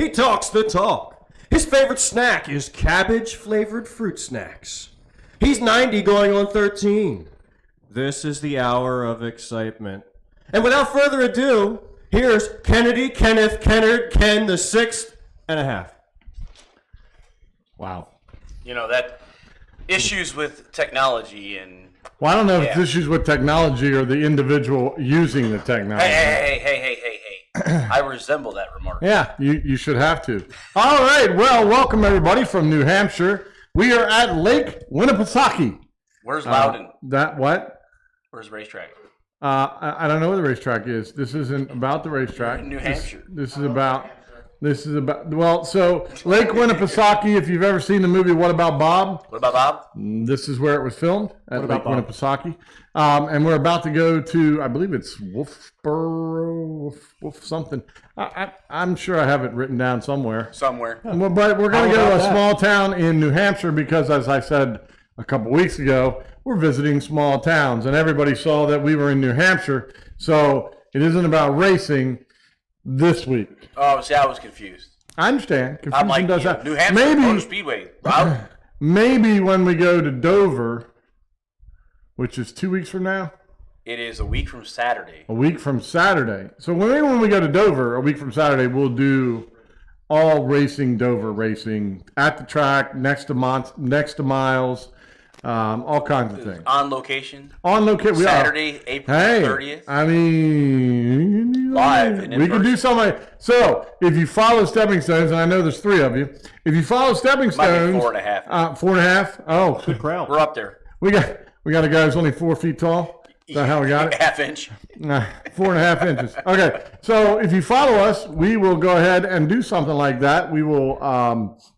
He talks the talk. His favorite snack is cabbage-flavored fruit snacks. He's 90 going on 13. This is the hour of excitement. And without further ado, here's Kennedy, Kenneth, Kennard, Ken the sixth and a half. Wow. You know, that issues with technology and... Well, I don't know if it's issues with technology or the individual using the technology. Hey. I resemble that remark. Yeah, you should have to. All right, well, welcome everybody from New Hampshire. We are at Lake Winnipesaukee. Where's Loudon? What? Where's the racetrack? I don't know where the racetrack is. This isn't about the racetrack. New Hampshire. This is about, well, so Lake Winnipesaukee, if you've ever seen the movie What About Bob? What about Bob? This is where it was filmed, at Lake Winnipesaukee. And we're about to go to, I believe it's Wolf something. I'm sure I have it written down somewhere. But we're going to go to a small town in New Hampshire because, as I said a couple weeks ago, we're visiting small towns. And everybody saw that we were in New Hampshire. So it isn't about racing this week. Oh, see, I was confused. I understand. Confusion I'm like, does that. New Hampshire Motor Speedway. Maybe when we go to Dover, which is 2 weeks from now. It is a week from Saturday. A week from Saturday. So maybe when we go to Dover, a week from Saturday, we'll do all racing, Dover racing at the track, next to miles, all kinds of things. On location. Saturday, April 30th. I mean, live. We can do something. So if you follow Stepping Stones, and I know there's 3 of you, if you follow Stepping Stones, 4.5. 4.5. Oh, good crowd. We're up there. We got a guy who's only 4 feet tall. Is that how we got it? Half inch. 4.5 inches. Okay, so if you follow us, we will go ahead and do something like that. We will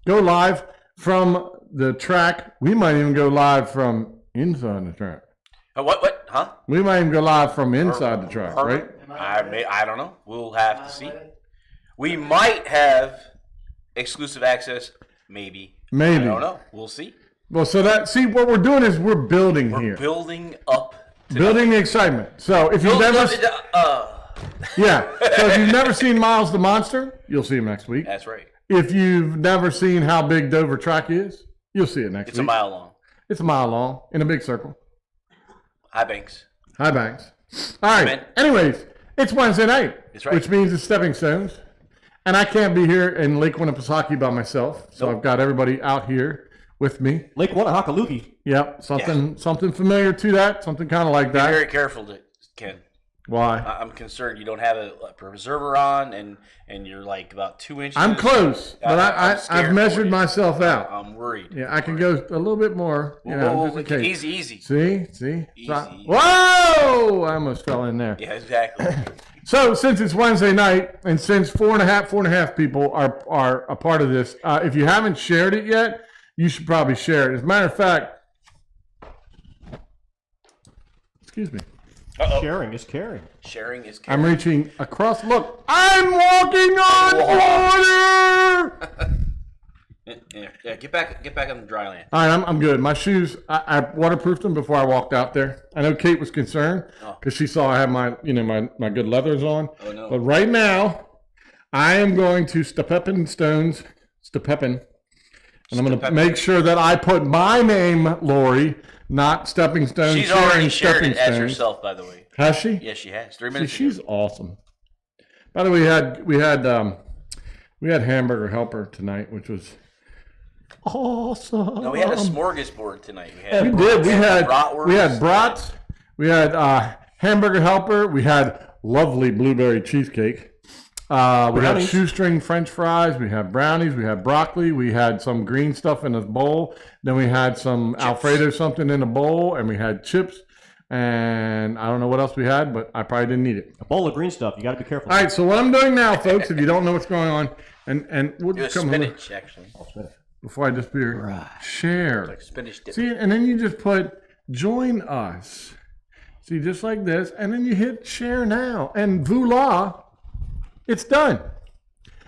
go live from the track. We might even go live from inside the track. What? Huh? We might even go live from inside the track, right? I don't know. We'll have to see. We might have exclusive access. Maybe. I don't know. We'll see. Well, so what we're doing is we're building here. We're building up. Building the excitement. So if you've never, so if you've never seen Miles the Monster, you'll see him next week. That's right. If you've never seen how big Dover track is, you'll see it next week. It's a mile long. It's a mile long in a big circle. High banks. All right. Amen. Anyways, it's Wednesday night, That's right. which means it's Stepping Stones, and I can't be here in Lake Winnipesaukee by myself, so I've got everybody out here with me. Lake Winnipesaukee. Yep, something familiar to that, something kind of like that. Be very careful, Ken. Why? I'm concerned you don't have a preserver on, and you're like about 2 inches. I'm close, but I've measured myself out. I'm worried. Yeah, I can go a little bit more. Whoa, easy. See? Easy. Whoa! I almost fell in there. Yeah, exactly. So since it's Wednesday night, and since four and a half people are a part of this, if you haven't shared it yet, you should probably share it. As a matter of fact, excuse me. Uh-oh. Sharing is caring. Sharing is caring. I'm reaching across. Look, I'm walking on water. Yeah. Get back on the dry land. All right, I'm good. My shoes, I waterproofed them before I walked out there. I know Kate was concerned because she saw I had my good leathers on. Oh no. But right now, I am going to Stepping Stones, and I'm going to make sure that I put my name, Lori, not Stepping Stones. She's already shared it as herself, by the way. Has she? Yes, she has. 3 minutes. She's awesome. By the way, we had hamburger helper tonight, which was awesome. No, we had a smorgasbord tonight. We did. We had brats. We had hamburger helper. We had lovely blueberry cheesecake. We had shoestring French fries. We had brownies. We had broccoli. We had some green stuff in a bowl. Then we had some Alfredo something in a bowl, and we had chips. And I don't know what else we had, but I probably didn't eat it. A bowl of green stuff. You got to be careful. All right. So what I'm doing now, folks, if you don't know what's going on, and we'll do just come spinach, actually. Before I disappear, share. Like spinach dip. See, and then you just put join us. See, just like this, and then you hit share now, and voila. It's done.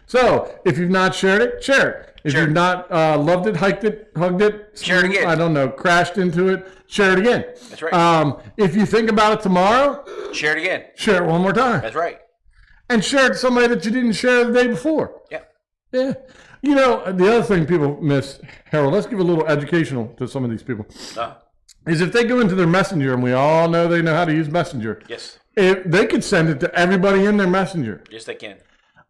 So, if you've not shared it, share it. If you've not loved it, hiked it, hugged it, share it again. I don't know, crashed into it, share it again. That's right. If you think about it tomorrow, share it again. Share it one more time. That's right. And share it to somebody that you didn't share the day before. Yeah. Yeah. You know, the other thing people miss, Harold, let's give a little educational to some of these people, is if they go into their Messenger, and we all know they know how to use Messenger. Yes. If they could send it to everybody in their Messenger. Yes, they can.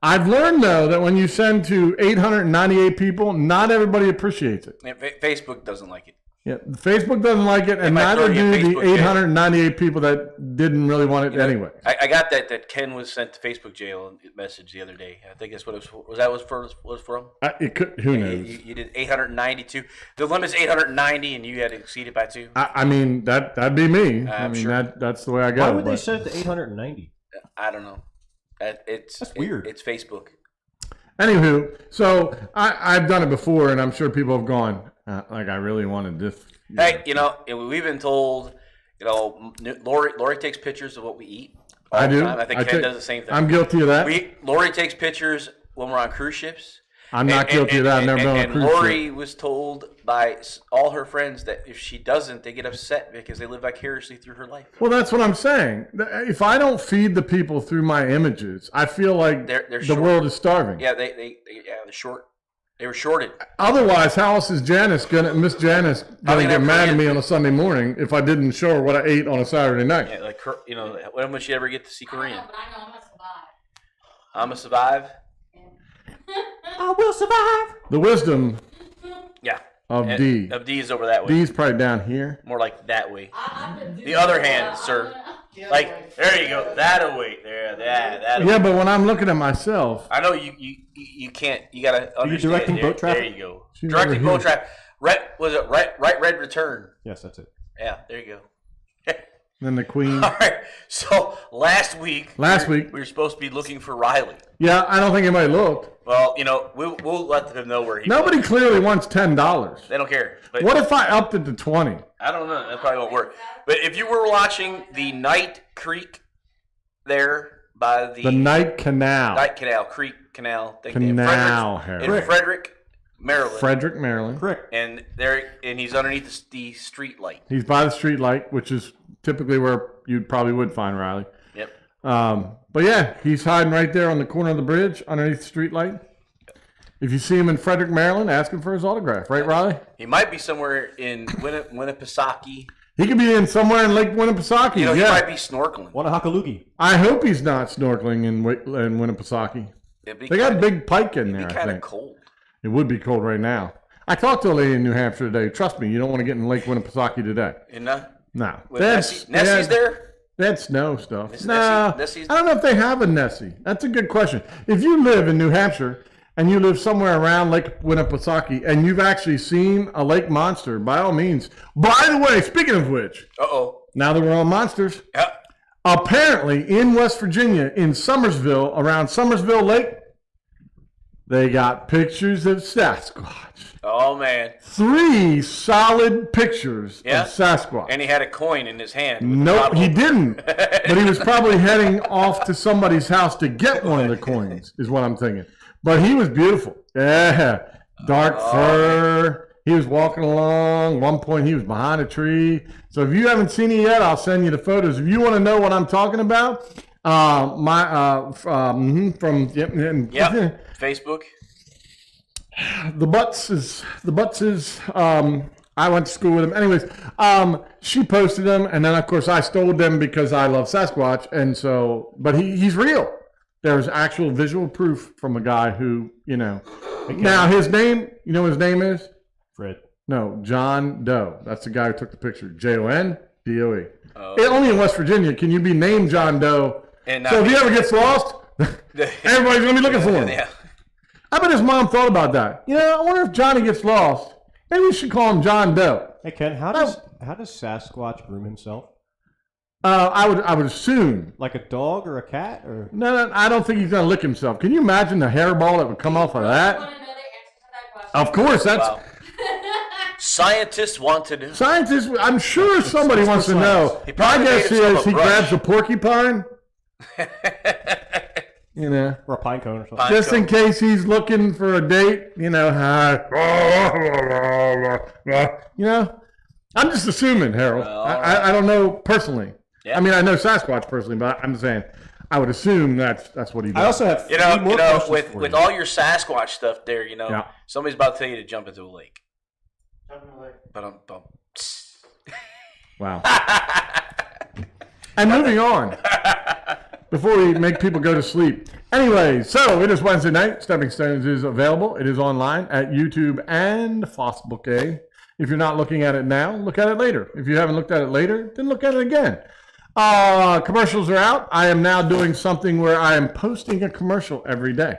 I've learned, though, that when you send to 898 people, not everybody appreciates it. Yeah, Facebook doesn't like it. Yeah, Facebook doesn't like it, and neither do the 898 people that didn't really want it anyway. I got that Ken was sent to Facebook jail message the other day. I think that's what it was. Was that what it was from? It could. Who knows? You did 892. The limit's 890, and you had to exceed it by 2. I mean, that'd be me. I mean, sure. that's the way I go. Why would they set it to 890? I don't know. That's weird. It's Facebook. Anywho, so I've done it before, and I'm sure people have gone, like, I really wanted this. Hey, we've been told, Lori takes pictures of what we eat. I do. I think Ken does the same thing. I'm guilty of that. Lori takes pictures when we're on cruise ships. I'm not guilty of that. I've never been on a cruise ship. And Lori was told by all her friends that if she doesn't, they get upset because they live vicariously through her life. Well, that's what I'm saying. If I don't feed the people through my images, I feel like the world is starving. Yeah, they're short. They were shorted. Otherwise, how else is Miss Janice gonna get mad at me on a Sunday morning if I didn't show her what I ate on a Saturday night? Yeah, when would she ever get to see Korean? I know, but I know I'm gonna survive. I'm gonna survive. I will survive. The wisdom of D. Of D is over that way. D's probably down here. More like that way. The other hand, sir. Like, there you go. That way. There, that Yeah, but when I'm looking at myself. I know you can't. You got to understand. Are you directing boat traffic? There you go. Directing boat traffic. Right red return. Yes, that's it. Yeah, there you go. Then the Queen. All right. So last week we were supposed to be looking for Riley. Yeah, I don't think anybody looked. Well, we'll let them know where he. Nobody clearly wants $10. They don't care. But what if I upped it to 20? I don't know. That probably won't work. But if you were watching the Night Creek there by the Night Canal. Night Canal, Creek Canal thing. Canal, in Frederick, Maryland. Frederick, Maryland. Correct. And he's underneath the street light. He's by the street light, which is typically where you probably would find Riley. Yep. But yeah, he's hiding right there on the corner of the bridge underneath the street light. If you see him in Frederick, Maryland, ask him for his autograph. Right, Riley? He might be somewhere in Winnipesaukee. He could be in somewhere in Lake Winnipesaukee. He might be snorkeling. Wannahockaloogie. I hope he's not snorkeling in Winnipesaukee. They got big pike in there, I think. It'd be kind of cold. It would be cold right now. I talked to a lady in New Hampshire today. Trust me, you don't want to get in Lake Winnipesaukee today. No. Nessie's there? They had snow stuff. Nessie's I don't know if they have a Nessie. That's a good question. If you live in New Hampshire and you live somewhere around Lake Winnipesaukee and you've actually seen a lake monster, by all means. By the way, speaking of which, now that we're on monsters, apparently in West Virginia, in Somersville, around Somersville Lake, they got pictures of Sasquatch. Oh, man. 3 solid pictures of Sasquatch. And he had a coin in his hand. Nope, he didn't. But he was probably heading off to somebody's house to get one of the coins, is what I'm thinking. But he was beautiful. Yeah. Dark fur. He was walking along. One point, he was behind a tree. So if you haven't seen it yet, I'll send you the photos. If you want to know what I'm talking about, Facebook. The butts is I went to school with him. Anyways, she posted them, and then of course I stole them because I love Sasquatch, and so, but he's real. There's actual visual proof from a guy who, Now his name, his name is? Fred. No, John Doe. That's the guy who took the picture. JONDOE. Only in West Virginia can you be named John Doe. So if he ever gets lost, everybody's going to be looking for him. Yeah. I bet his mom thought about that. I wonder if Johnny gets lost. Maybe we should call him John Doe. Hey, Ken, how does Sasquatch groom himself? I would assume. Like a dog or a cat? Or No, I don't think he's going to lick himself. Can you imagine the hairball that would come off of that? Want to know the answer to that question? Of course, that's... Wow. Scientists want to know. Scientists, I'm sure somebody wants to know. My guess is he grabs a porcupine. Or a pine cone or something. Just in case he's looking for a date, I'm just assuming, Harold. I don't know personally. Yeah. I mean, I know Sasquatch personally, but I'm saying, I would assume that's what he does. I also have You know, with all your Sasquatch stuff there, somebody's about to tell you to jump into a lake. But Wow. And moving on, before we make people go to sleep. Anyway, so it is Wednesday night. Stepping Stones is available. It is online at YouTube and Facebook. If you're not looking at it now, look at it later. If you haven't looked at it later, then look at it again. Commercials are out. I am now doing something where I am posting a commercial every day.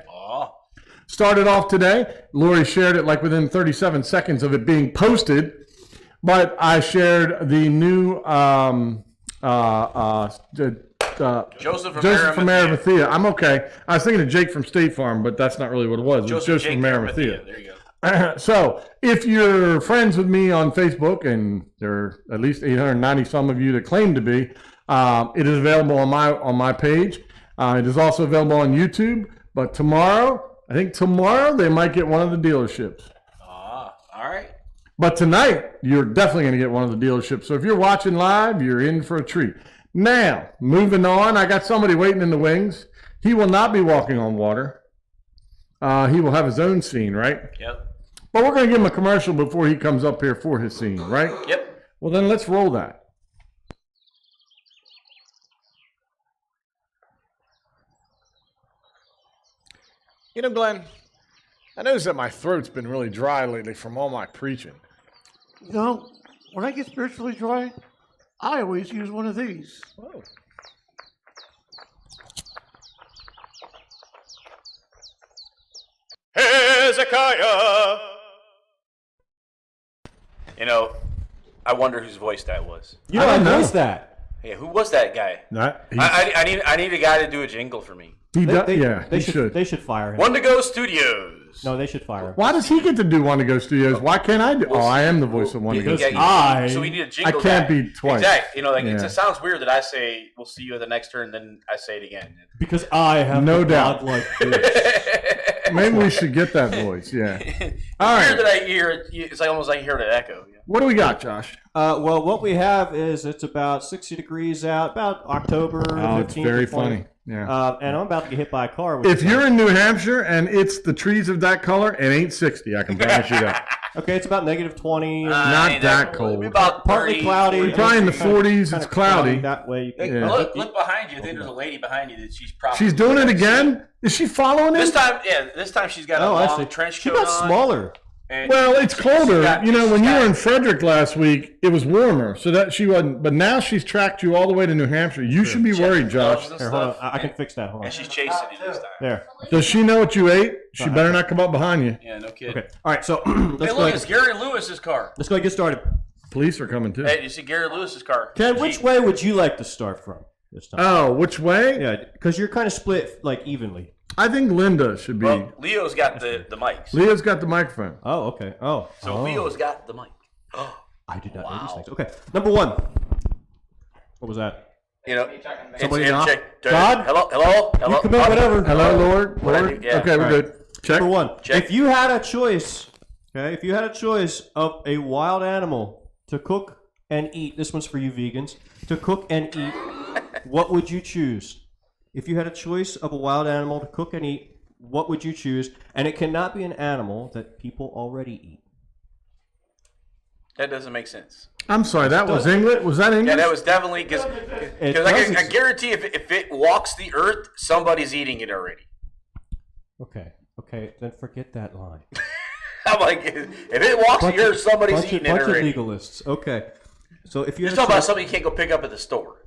Started off today. Lori shared it like within 37 seconds of it being posted. But I shared the new Joseph from Arimathea. I'm okay. I was thinking of Jake from State Farm, but that's not really what it was. It was Joseph from Arimathea. There you go. So if you're friends with me on Facebook, and there are at least 890 some of you that claim to be, it is available on my page. It is also available on YouTube. But I think tomorrow they might get one of the dealerships. All right. But tonight, you're definitely going to get one of the dealerships. So if you're watching live, you're in for a treat. Now, moving on, I got somebody waiting in the wings. He will not be walking on water. He will have his own scene, right? Yep. But we're going to give him a commercial before he comes up here for his scene, right? Yep. Well, then let's roll that. You know, Glenn, I noticed that my throat's been really dry lately from all my preaching. You know, when I get spiritually dry, I always use one of these. Oh. Hezekiah. You know, I wonder whose voice that was. You know, I noticed that. Yeah, who was that guy? I need a guy to do a jingle for me. They should. They should fire him. One to Go Studios. No, they should fire him. Why does he get to do One to Go Studios? Why can't I do? I am the voice of One to Go Studios. So we need a jingle. I can't be twice. Exactly. You know, it sounds weird that I say we'll see you at the next turn, then I say it again. Because I have no doubt. Like this. Maybe we should get that voice. Yeah. All right. That I hear it's like almost like hear the echo. Yeah. What do we got, Josh? Well, what we have is it's about 60 degrees out, about October 15th. It's very funny. Yeah. And I'm about to get hit by a car. If you're in New Hampshire and it's the trees of that color, it ain't 60. I can promise you that. Okay, it's about negative 20. Not that cold. About partly cloudy. Probably in the 40s. It's cloudy. That way. Look behind you. I think there's a lady behind you that she's probably. She's doing it again. Is she following this time? Yeah, this time she's got a long trench coat on. She got smaller. Well, it's colder. When you were in Frederick last week, it was warmer, so that she wasn't. But now she's tracked you all the way to New Hampshire. You should be worried, Josh. Here, hold on. I can fix that. Hold on. And she's chasing you this time. There. Does she know what you ate? She better not come up behind you. Yeah, no kidding. Okay. All right. So hey, look, it's Gary Lewis's car. Let's go and get started. Police are coming too. Hey, you see Gary Lewis's car? Ted, which way would you like to start from this time? Oh, which way? Yeah, because you're kind of split like evenly. I think Linda should be. Well, Leo's got the mics. Leo's got the microphone. Oh, okay. Oh. So Leo's got the mic. I did not know these things. Okay. Number one. What was that? You know, somebody check. God? Hello? You come in, whatever. Hello, Lord? Yeah. Okay, we're good. Check. Number one. Check. If you had a choice, of a wild animal to cook and eat, this one's for you vegans, to cook and eat, what would you choose? If you had a choice of a wild animal to cook and eat, what would you choose? And it cannot be an animal that people already eat. That doesn't make sense. I'm sorry, that was English? Was that English? Yeah, that was definitely because I guarantee if it walks the earth, somebody's eating it already. Okay, then forget that line. I'm like, if it walks the earth, somebody's eating it already. Bunch of legalists. Okay, so if you're talking about something you can't go pick up at the store.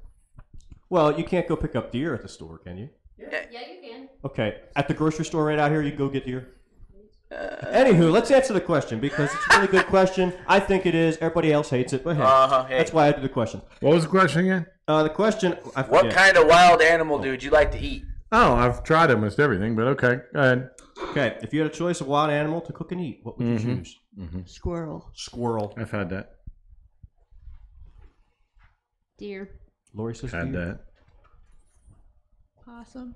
Well, you can't go pick up deer at the store, can you? Yeah, you can. Okay, at the grocery store right out here, you go get deer. Anywho, let's answer the question because it's a really good question. I think it is. Everybody else hates it, but hey, that's why I did the question. What was the question again? The question. What kind of wild animal would you like to eat? Oh, I've tried almost everything, but okay, go ahead. Okay, if you had a choice of wild animal to cook and eat, what would you choose? Squirrel. Squirrel. I've had that. Deer. Lori says had deer. that. Possum.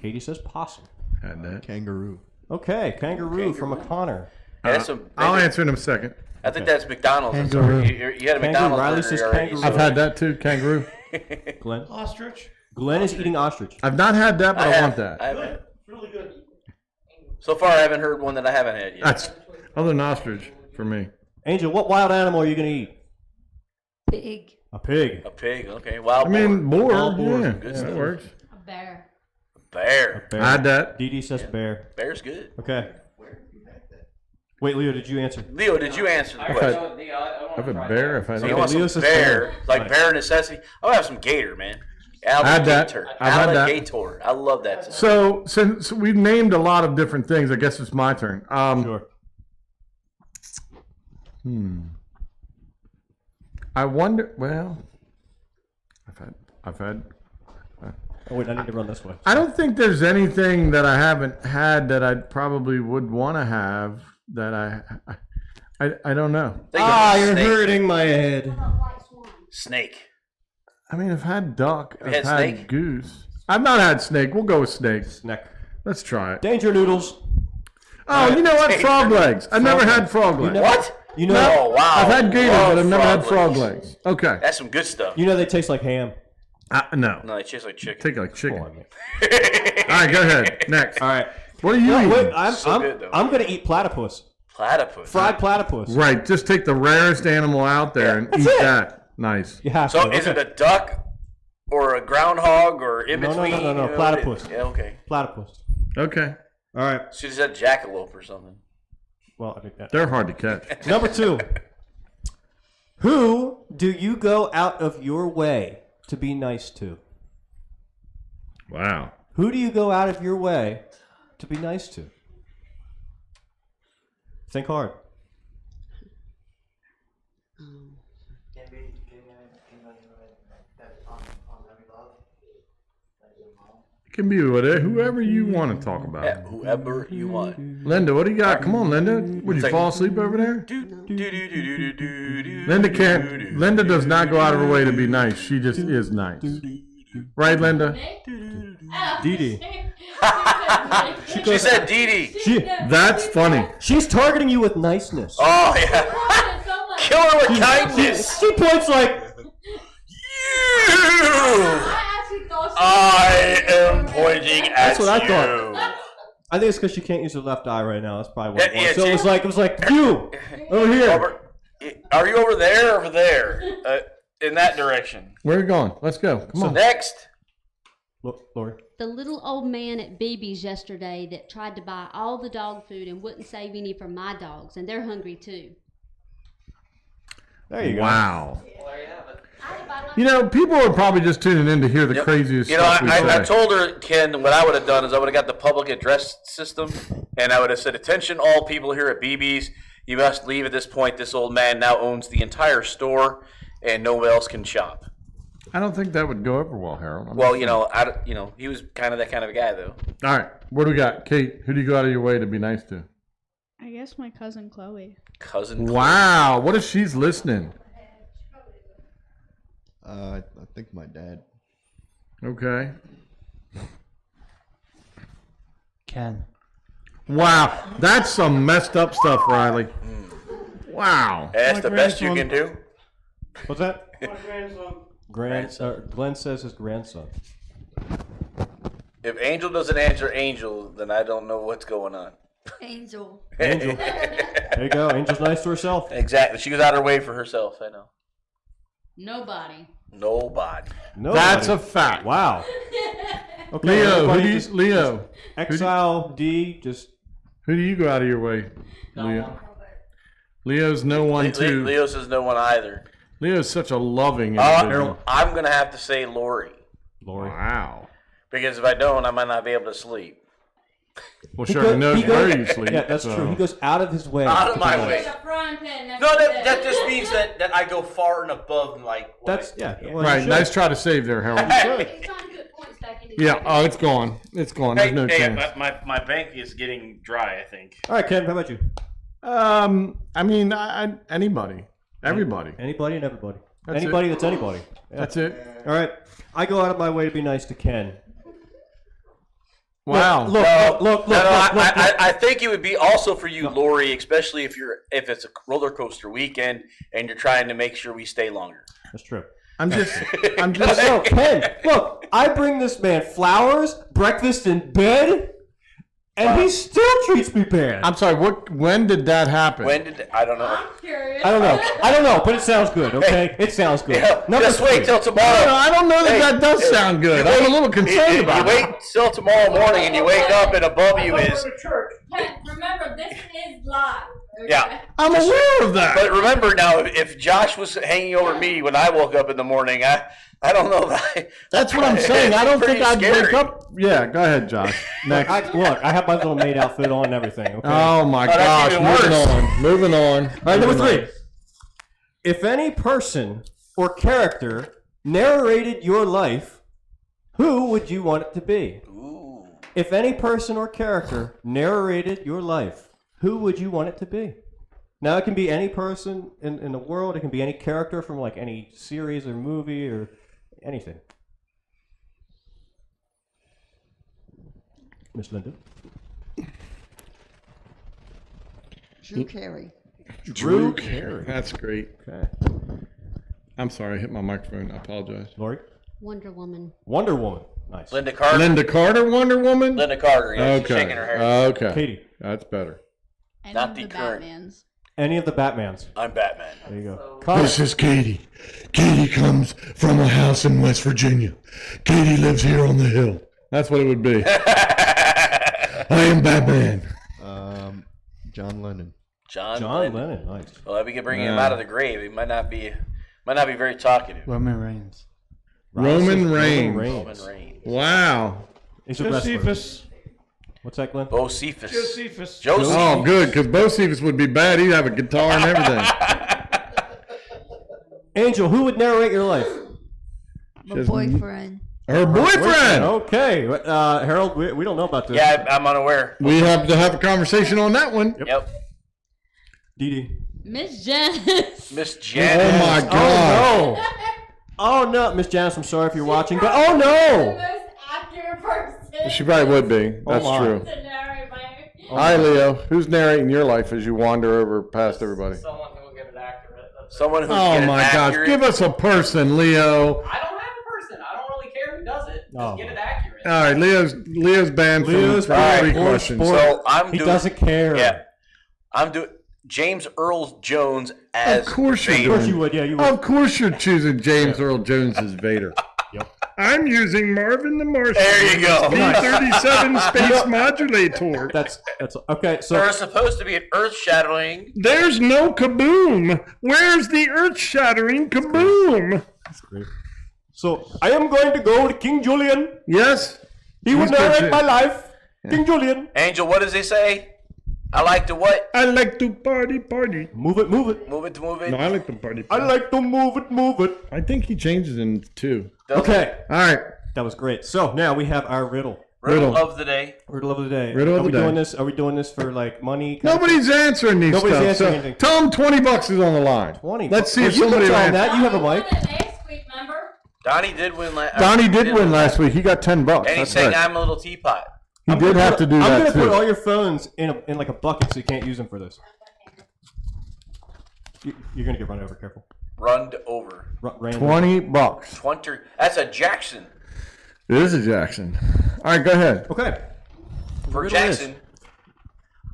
Katie says possum. Had that. Kangaroo. Okay, kangaroo from a Connor. I'll answer in a second. I think that's McDonald's. Kangaroo. You had a McDonald's Riley burger says already. kangaroo. I've had that too, kangaroo. Glenn? Ostrich. Glenn is eating ostrich. I've not had that, but I want that. I haven't. Really good. So far, I haven't heard one that I haven't had yet. That's other than ostrich for me. Angel, what wild animal are you going to eat? Pig. A pig. A pig, okay. Wild boar. Wild boar. Yeah, Good that stuff. works. A bear. Bear. Bear. I had that. Dee Dee says bear. Bear's good. Okay. Wait, Leo, did you answer? Leo, did you answer the I've question? had a bear. If I So you want Leo some says bear, bear. like Right. bear necessity? I'll have some gator, man. I had that. I've had that. Alligator. I love that stuff. So since we've named a lot of different things, I guess it's my turn. Sure. I wonder. Well, I've had. Oh, wait, I need to run this way. I don't think there's anything that I haven't had that I probably would want to have that I don't know. You're hurting my head. Snake. I mean, I've had duck. You I've had had snake? goose. I've not had snake. We'll go with snake. Snack. Let's try it. Danger noodles. Oh, you know what? Frog legs. I've never had frog legs. What? You know, Oh, wow. I've had gator, Love but I've never had frog frog legs. legs. Okay. That's some good stuff. you know they taste like ham. No. No, it tastes like chicken. Take like chicken. Come on, man. All right, go ahead. Next. All right. What are you eating? Wait, So good, though. I'm going to eat platypus. Platypus. Fried platypus. Right, just take the rarest animal out there and eat it. that. Nice. You have So to. is it a duck or a groundhog or in No, no, between? no, no, You know, platypus. Yeah, okay. Platypus. Okay. All right. Should have said jackalope or something. Well, I think that. They're hard to catch. Number 2. Who do you go out of your way to be nice to? Wow. Who do you go out of your way to be nice to? Think hard. It can be whoever you want to talk about. Yeah, whoever you want. Linda, what do you got? Come on, Linda. Would you like- fall asleep over there? Do-do-do-do-do-do-do. Linda can't. Linda does not go out of her way to be nice. She just is nice. Right, Linda? Dee Dee. She said Dee Dee. That's funny. She's targeting you with niceness. Oh, yeah. Kill her with kindness. She points like, You. I am pointing at That's what I you. thought. I think it's because she can't use her left eye right now. That's probably what it was. Yeah, So it was like you over here. Are you over there or over there? In that direction. Where are you going? Let's go. Come So on. next. Look, Lori. The little old man at BB's yesterday that tried to buy all the dog food and wouldn't save any for my dogs, and they're hungry too. There you go. Wow. You know, people are probably just tuning in to hear the craziest You know, stuff we say. I told her, Ken, what I would have done is I would have got the public address system, and I would have said, attention all people here at BB's, you must leave at this point. This old man now owns the entire store, and no one else can shop. I don't think that would go over well, Harold. Well, you know, he was kind of that kind of a guy, though. All right. What do we got? Kate, who do you go out of your way to be nice to? I guess my cousin Chloe. Cousin. Wow. What if she's listening? I think my dad. Okay. Ken. Wow. That's some messed up stuff, Riley. Wow. That's the best you can do. What's that? My grandson. Glenn says his grandson. If Angel doesn't answer Angel, then I don't know what's going on. Angel. Angel. There you go. Angel's nice to herself. Exactly. She goes out of her way for herself. I know. Nobody. Nobody. That's a fact. Wow. Okay, Leo, everybody who do you, just Leo, exile D. Just who do you go out of your way? Leo. Leo's no one too. Leo says no one either. Leo's such a loving individual. I'm going to have to say Lori. Lori. Wow. Because if I don't, I might not be able to sleep. Well, sure, he knows where you sleep. Yeah, that's true. He goes out of his way. Out of my to- way. No, that just means that I go far and above, like. That's yeah. Well, Right, you should. nice try to save there, Harold. He's trying to put points back into Yeah, oh, it's gone. It's gone. There's no chance. my bank is getting dry, I think. All right, Ken. How about you? I mean, anybody, everybody. Anybody and everybody. That's Anybody it. that's anybody. Yeah. That's it. All right. I go out of my way to be nice to Ken. Wow. Look. I think it would be also for you, Lori, especially if it's a roller coaster weekend and you're trying to make sure we stay longer. That's true. No, Ken, look, I bring this man flowers, breakfast in bed, and he still treats me bad. I'm sorry. When did that happen? I don't know. I'm curious. I don't know, but it sounds good, okay? It sounds good. Yeah, Number just wait 3. till tomorrow. I don't know that does sound good. I'm a little concerned about You it. wait till tomorrow morning and you wake up and above you is. Hey, remember, this is live. Okay? Yeah. I'm aware of that. But remember now, if Josh was hanging over me when I woke up in the morning, I don't know. That's what I'm saying. I don't think I'd scary. wake up. Yeah, go ahead, Josh. Next. Look, I have my little maid outfit on and everything, okay? Oh my that's gosh. even Moving on. All right, number 3. If any person or character narrated your life, who would you want it to be? Ooh. If any person or character narrated your life, who would you want it to be? Now, it can be any person in the world. It can be any character from like any series or movie or anything. Miss Linda? Drew Carey. Drew Carey. That's great. Okay. I'm sorry, I hit my microphone. I apologize. Lori? Wonder Woman. Wonder Woman. Nice. Linda Carter. Linda Carter, Wonder Woman? Linda Carter. Yeah, she's Okay. shaking her hair. Okay. Katie? That's better. Any Not of the the current. Batmans. Any of the Batmans. I'm Batman. There you go. Connor? This is Katie. Katie comes from a house in West Virginia. Katie lives here on the hill. That's what it would be. I am Batman. John Lennon. John Lennon. Nice. Well, if we could bring him out of the grave, he might not be very talkative. Roman Reigns. Roman Reigns. Roman Reigns. Wow. He's a wrestler. Josephus. What's that, Glenn? Josephus. Josephus. Josephus. Oh, good, because Bocephus would be bad. He'd have a guitar and everything. Angel, who would narrate your life? My Just- boyfriend. Her boyfriend. Okay. Harold, we don't know about this. Yeah, I'm unaware. We have to have a conversation on that one. Yep. Dee Dee. Miss Janice. Miss Oh Janet. my God. Oh, no. Oh, no. Miss Janice, I'm sorry if you're watching, but oh, The no. most accurate person. She probably would be. That's my. true. To narrate my- All right, Leo. Who's narrating your life as you wander over past everybody? Someone who will get it accurate. Someone who's Oh getting my gosh. accurate. Give us a person, Leo. I don't have a person. I don't really care who does it. Just Oh. get it accurate. All right, Leo's banned Leo's from banned. three Sport, questions. sport. So I'm He doing. doesn't care. Yeah. I'm doing James Earl Jones as Of course you're Vader. Of course you would. Yeah, you would. Of course you're choosing James Earl Jones as Vader. Yep. I'm using Marvin the Martian. There you go. P-37 space modulator. That's okay. So There's supposed to be an earth-shattering. There's no kaboom. Where's the earth-shattering kaboom? So I am going to go to King Julian. Yes. He would He's good narrate too. my life. King Julian. Angel, what does he say? I like to what? I like to party. Move it, move it. Move it to move it. No, I like to party. I like to move it, move it. I think he changes in two. Okay, All right. that was great. So now we have our riddle. Riddle of the day. Riddle of the day. Riddle of Are we the day. doing this? Are we doing this for like money? kind of Nobody's answering these Nobody's stuff. answering so anything. tell them $20 is on the line. 20. Let's see Oh, if you can somebody will tell 'em answer. that. You have a mic. Won it last week, remember? Donnie did win last. Donnie did win last week. He got $10. And he's That's saying right. I'm a little teapot. He I'm did gonna have put- to do I'm that gonna put all too. your phones in like a bucket so you can't use them for this. You're gonna get run over. Careful. Runned over. Ran $20. 20. That's a Jackson. It is a Jackson. All right, go ahead. Okay. For Riddle is, Jackson.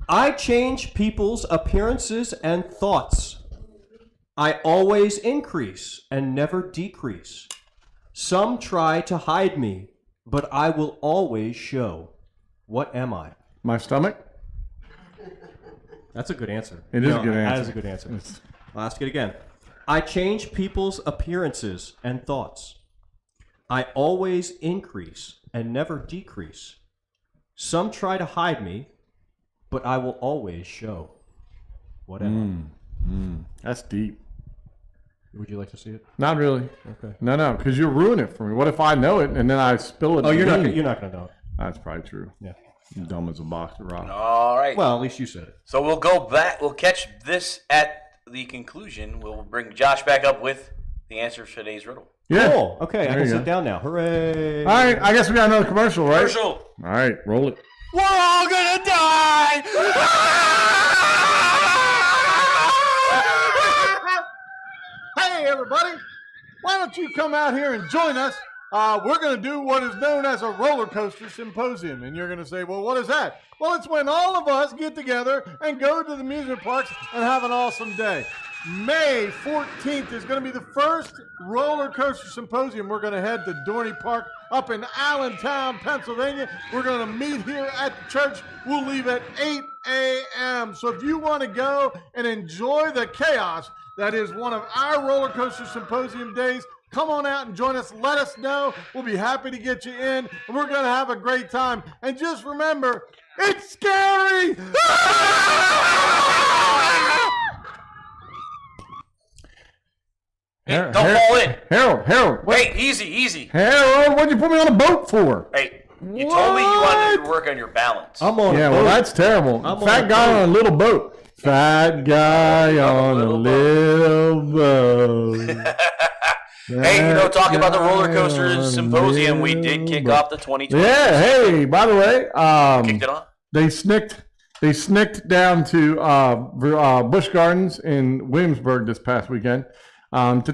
I change people's appearances and thoughts. I always increase and never decrease. Some try to hide me, but I will always show. What am I? My stomach? That's a good answer. It is a good That answer. is a good answer. I'll ask it again. I change people's appearances and thoughts. I always increase and never decrease. Some try to hide me, but I will always show. What am That's deep. I? Would you like to see it? Not really. Okay. No, because you ruin it for me. What if I know it and then I spill it? Oh, you're to not. you? You're not gonna know it. That's probably true. Yeah. I'm dumb as a box of rocks. All right. Well, at least you said it. So we'll go back. We'll catch this at the conclusion. We'll bring Josh back up with the answer to today's riddle. Yeah. Cool. Okay, I There can you sit go. down now. Hooray! All right, I guess we got another commercial, right? Commercial. All right, roll it. We're all gonna die. Hey, everybody. why don't you come out here and join us? We're going to do what is known as a roller coaster symposium. And you're going to say, well, what is that? Well, it's when all of us get together and go to the amusement parks and have an awesome day. May 14th is going to be the first roller coaster symposium. We're going to head to Dorney Park up in Allentown, Pennsylvania. We're going to meet here at the church. We'll leave at 8 a.m. So if you want to go and enjoy the chaos that is one of our roller coaster symposium days, come on out and join us. Let us know. We'll be happy to get you in, and we're going to have a great time. And just remember, it's scary! Hey, don't fall in. Harold. Wait, easy. Harold, what'd you put me on a toat for? Hey, you told me you wanted to work on your balance. I'm on a boat. Well, that's terrible. Fat guy on a little boat. Fat guy on a little boat. Hey, talking about the roller coaster symposium, we did kick off the 2020. Yeah, hey, by the way, Kicked it off? They snicked down to Busch Gardens in Williamsburg this past weekend to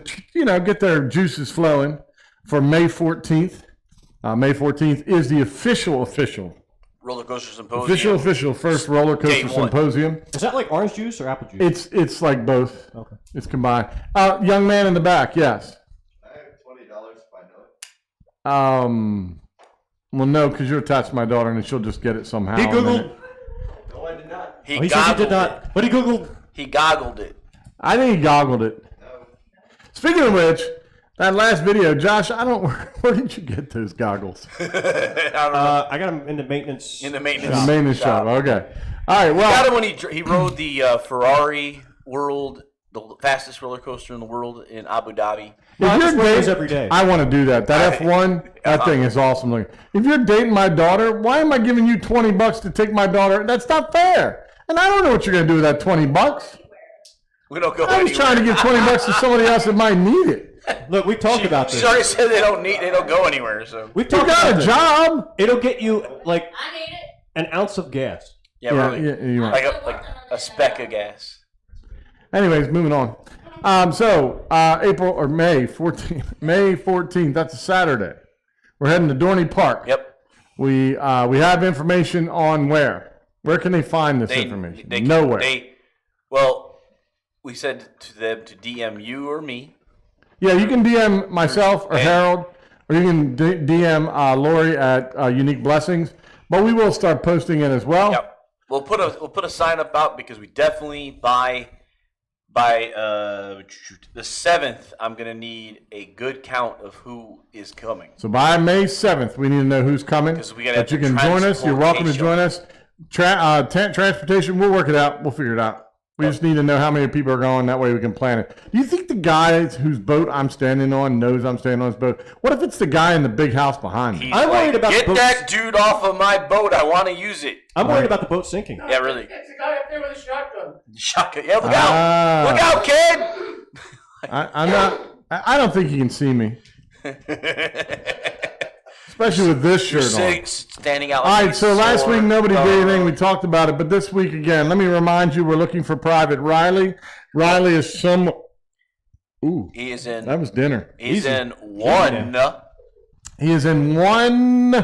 get their juices flowing for May 14th. May 14th is the official roller coaster symposium. Official first roller coaster symposium. Is that like orange juice or apple juice? It's like both. Okay. It's combined. Young man in the back, yes. I have $20 if I know it. Well, no, because you're attached to my daughter, and she'll just get it somehow. He Googled. No, I did not. He said he goggled did not. it. But he Googled. He goggled it. I think he goggled it. No. Speaking of which, that last video, Josh, where did you get those goggles? I don't know. I got him in the maintenance. In the maintenance The maintenance shop. Okay. All right. Well, got him when he rode the Ferrari World, the fastest roller coaster in the world in Abu Dhabi. I just wear those every day. I want to do that. That F1, that thing is awesome looking. If you're dating my daughter, why am I giving you $20 to take my daughter? That's not fair. And I don't know what you're going to do with that $20. We don't go I was trying to give $20 to somebody else that might need it. Look, we talked about this. She already said they don't go anywhere. So We You talked got about a this. job. It'll get you like I need it. an ounce of gas. yeah, really, you're right. like a speck of gas. Anyways, moving on. April or May 14th. May 14th. That's a Saturday. We're heading to Dorney Park. Yep. We have information on where. Where can they find this information? Nowhere. We said to them to DM you or me. Yeah, you can DM myself or Harold, or you can DM Lori at Unique Blessings. But we will start posting it as well. Yep. We'll put a sign up out because we definitely by the 7th, I'm gonna need a good count of who is coming. So by May 7th, we need to know who's coming. Because we gotta That you can join us. You're welcome to join us. Transportation, we'll work it out. We'll figure it out. We just need to know how many people are going. That way we can plan it. Do you think the guy whose boat I'm standing on knows I'm standing on his boat? What if it's the guy in the big house behind me? He's I'm worried about get the that dude off of my boat. I want to use it. I'm worried about the boat sinking. Yeah, really. It's the guy up there with a shotgun. Shotgun. Yeah, look out! Look out, kid! I'm not. I don't think you can see me, especially with this shirt on. Standing out. All right, so last week nobody did anything. We talked about it, but this week again, let me remind you, we're looking for Private Riley. Riley is some. Ooh, he is in. That was dinner. He's in one. He is in one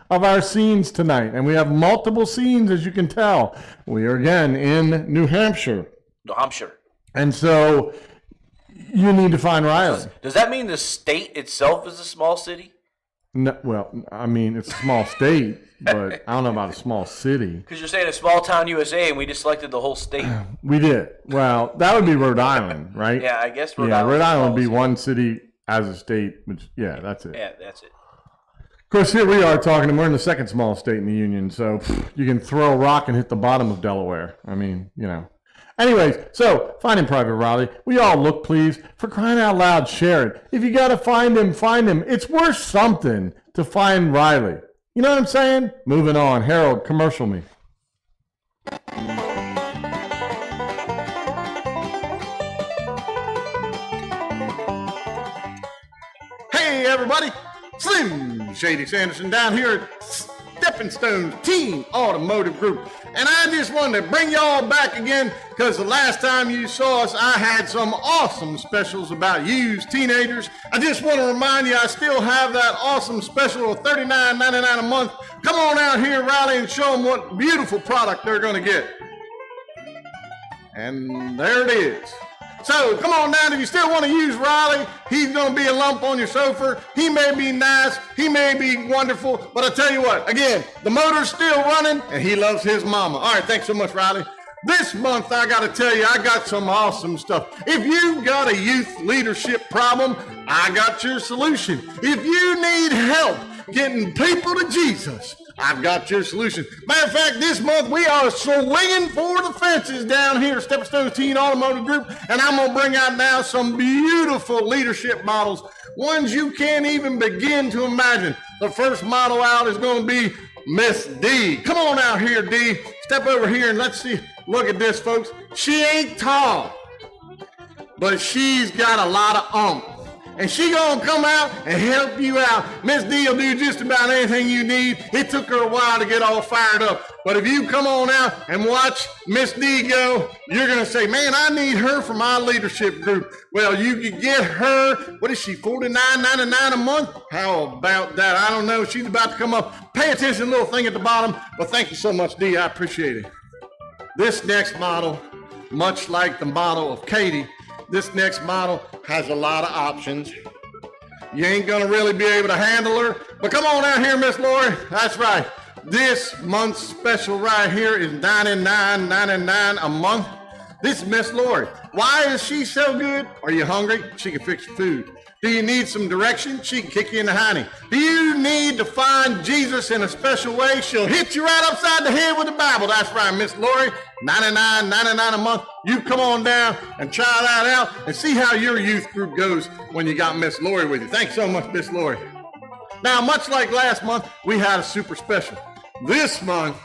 of our scenes tonight, and we have multiple scenes, as you can tell. We are again in New Hampshire. New Hampshire. And so you need to find Riley. Does that mean the state itself is a small city? No, well, I mean, it's a small state, but I don't know about a small city. Because you're saying a small town USA, and we just selected the whole state. We did. Well, that would be Rhode Island, right? Yeah, I guess Rhode yeah, Island. Rhode Island would be one city as a state, which, yeah, that's it. Yeah, that's it. Of course, here we are talking, and we're in the second smallest state in the Union, so you can throw a rock and hit the bottom of Delaware. I mean, you know. Anyways, so finding Private Riley. We all look, please. For crying out loud, share it. If you got to find him, find him. It's worth something to find Riley. You know what I'm saying? Moving on. Harold, commercial me. Hey, everybody. Slim Shady Sanderson down here at Stepping Stones Teen Automotive Group. And I just wanted to bring y'all back again because the last time you saw us, I had some awesome specials about used teenagers. I just want to remind you, I still have that awesome special of $39.99 a month. Come on out here, Riley, and show them what beautiful product they're going to get. And there it is. So come on down. If you still want to use Riley, he's going to be a lump on your sofa. He may be nice. He may be wonderful. But I tell you what, again, the motor's still running and he loves his mama. All right. Thanks so much, Riley. This month, I got to tell you, I got some awesome stuff. If you've got a youth leadership problem, I got your solution. If you need help getting people to Jesus, I've got your solution. Matter of fact, this month we are swinging for the fences down here at Stepping Stones Teen Automotive Group, and I'm going to bring out now some beautiful leadership models, ones you can't even begin to imagine. The first model out is going to be Miss D. Come on out here, D. Step over here and let's see. Look at this, folks. She ain't tall, but she's got a lot of oomph. And she gonna come out and help you out. Miss D will do just about anything you need. It took her a while to get all fired up. But if you come on out and watch Miss D go, you're gonna say, man, I need her for my leadership group. Well, you can get her, what is she, $49.99 a month? How about that? I don't know. She's about to come up. Pay attention to the little thing at the bottom. But thank you so much, D. I appreciate it. This next model, much like the model of Katie, this next model has a lot of options. You ain't gonna really be able to handle her, but come on out here, Miss Lori. That's right. This month's special right here is $99.99 a month. This is Miss Lori. Why is she so good? Are you hungry? She can fix your food. Do you need some direction? She can kick you in the hiney. Do you need to find Jesus in a special way? She'll hit you right upside the head with the Bible. That's right, Miss Lori. $99.99 a month. You come on down and try that out and see how your youth group goes when you got Miss Lori with you. Thanks so much, Miss Lori. Now, much like last month, we had a super special. This month,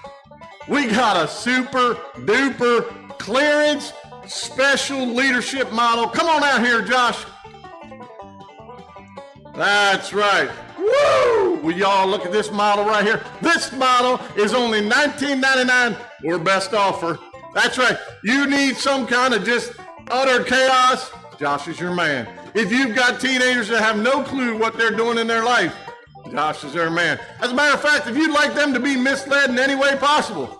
we got a super duper clearance special leadership model. Come on out here, Josh. That's right. Woo! Will y'all look at this model right here? This model is only $19.99 or best offer. That's right. You need some kind of just utter chaos, Josh is your man. If you've got teenagers that have no clue what they're doing in their life, Josh is their man. As a matter of fact, if you'd like them to be misled in any way possible,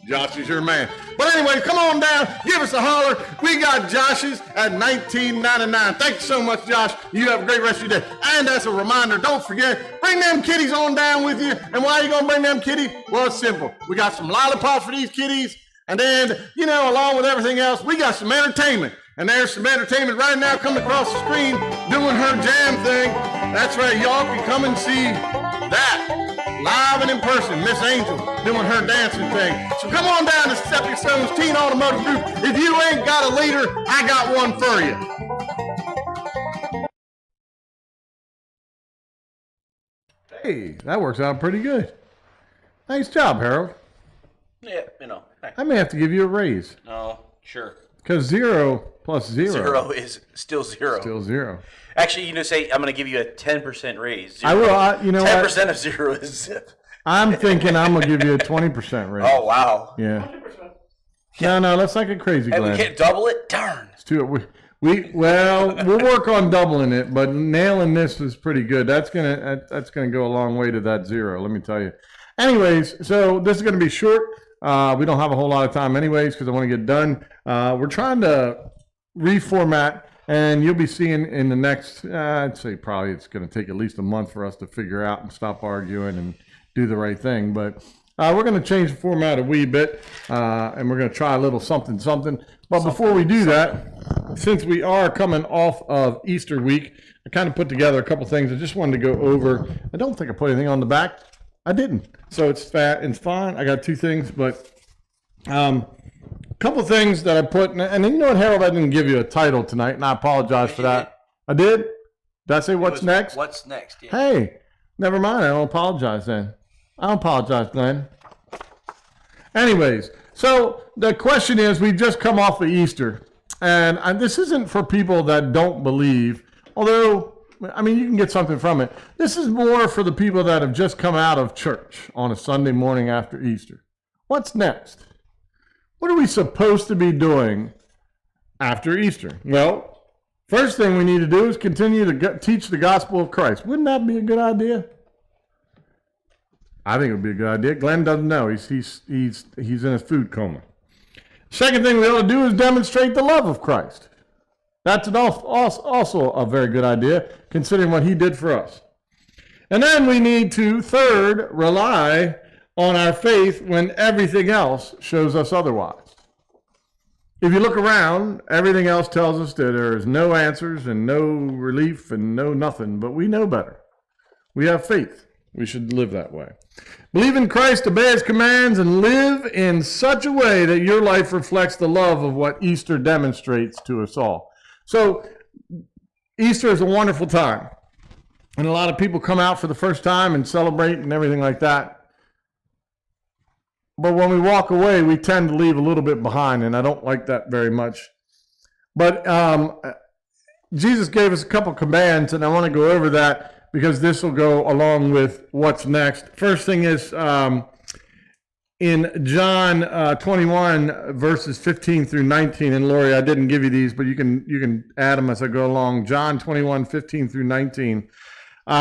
Josh is your man. But anyway, come on down, give us a holler. We got Josh's at $19.99. Thank you so much, Josh. You have a great rest of your day. And as a reminder, don't forget, bring them kitties on down with you. And why are you gonna bring them kitty? Well, it's simple. We got some lollipops for these kitties. And then, you know, along with everything else, we got some entertainment. And there's some entertainment right now coming across the screen doing her jam thing. That's right, y'all can come and see that live and in person. Miss Angel doing her dancing thing. So come on down to Stepping Stones Teen Automotive Group. If you ain't got a leader, I got one for you. Hey, that works out pretty good. Nice job, Harold. Yeah, you know. I may have to give you a raise. No, sure. Because 0 plus 0. 0 is still 0. Still 0. Actually, you know, say I'm going to give you a 10% raise. 0. I will. You know 10% of 0 is zip. I'm thinking I'm going to give you a 20% raise. Oh, wow. Yeah. No, that's like a crazy And Glenn. we can't double it? Darn. Let's do it. We'll work on doubling it, but nailing this is pretty good. That's gonna go a long way to that 0. Let me tell you. Anyways, so this is gonna be short. We don't have a whole lot of time anyways because I want to get done. We're trying to reformat, and you'll be seeing in the next, I'd say probably it's going to take at least a month for us to figure out and stop arguing and do the right thing. But we're going to change the format a wee bit, and we're going to try a little something. But before we do that, since we are coming off of Easter week, I kind of put together a couple things I just wanted to go over. I don't think I put anything on the back. I didn't. So it's fat and it's fine. I got 2 things, but a couple things that I put, and you know what, Harold, I didn't give you a title tonight, and I apologize for that. I did? Did I say what's next? What's next? Yeah. Hey, never mind. I don't apologize then. I don't apologize, Glenn. Anyways, so the question is, we just come off of Easter, and this isn't for people that don't believe, although I mean, you can get something from it. This is more for the people that have just come out of church on a Sunday morning after Easter. What's next? What are we supposed to be doing after Easter? Well, first thing we need to do is continue to teach the gospel of Christ. Wouldn't that be a good idea? I think it would be a good idea. Glenn doesn't know. He's in a food coma. Second thing we ought to do is demonstrate the love of Christ. That's also a very good idea, considering what he did for us. And then we need to, third, rely on our faith when everything else shows us otherwise. If you look around, everything else tells us that there is no answers and no relief and no nothing, but we know better. We have faith. We should live that way. Believe in Christ, obey his commands, and live in such a way that your life reflects the love of what Easter demonstrates to us all. So, Easter is a wonderful time. And a lot of people come out for the first time and celebrate and everything like that. But when we walk away, we tend to leave a little bit behind, and I don't like that very much. But Jesus gave us a couple commands, and I want to go over that because this will go along with what's next. First thing is in John 21, verses 15 through 19, and Lori, I didn't give you these, but you can add them as I go along. John 21, 15 through 19.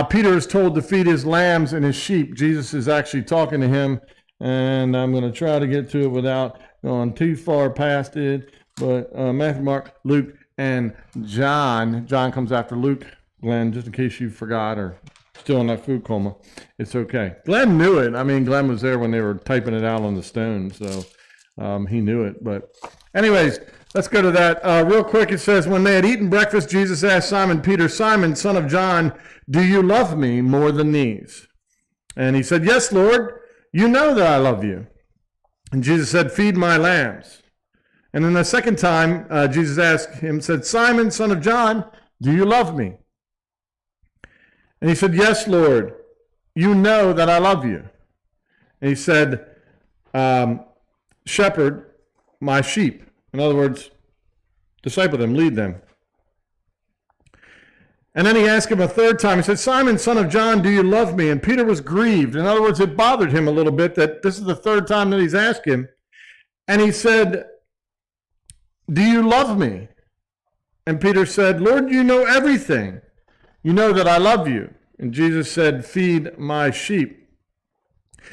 Peter is told to feed his lambs and his sheep. Jesus is actually talking to him, and I'm going to try to get to it without going too far past it. But Matthew, Mark, Luke, and John. John comes after Luke. Glenn, just in case you forgot or still in that food coma, it's okay. Glenn knew it. I mean, Glenn was there when they were typing it out on the stone, so he knew it. But anyways, let's go to that. Real quick, it says, when they had eaten breakfast, Jesus asked Simon Peter, Simon, son of John, do you love me more than these? And he said, yes, Lord, you know that I love you. And Jesus said, feed my lambs. And then the second time, Jesus asked him, said, Simon, son of John, do you love me? And he said, yes, Lord, you know that I love you. And he said, shepherd my sheep. In other words, disciple them, lead them. And then he asked him a third time. He said, Simon, son of John, do you love me? And Peter was grieved. In other words, it bothered him a little bit that this is the third time that he's asked him. And he said, do you love me? And Peter said, Lord, you know everything. You know that I love you. And Jesus said, feed my sheep.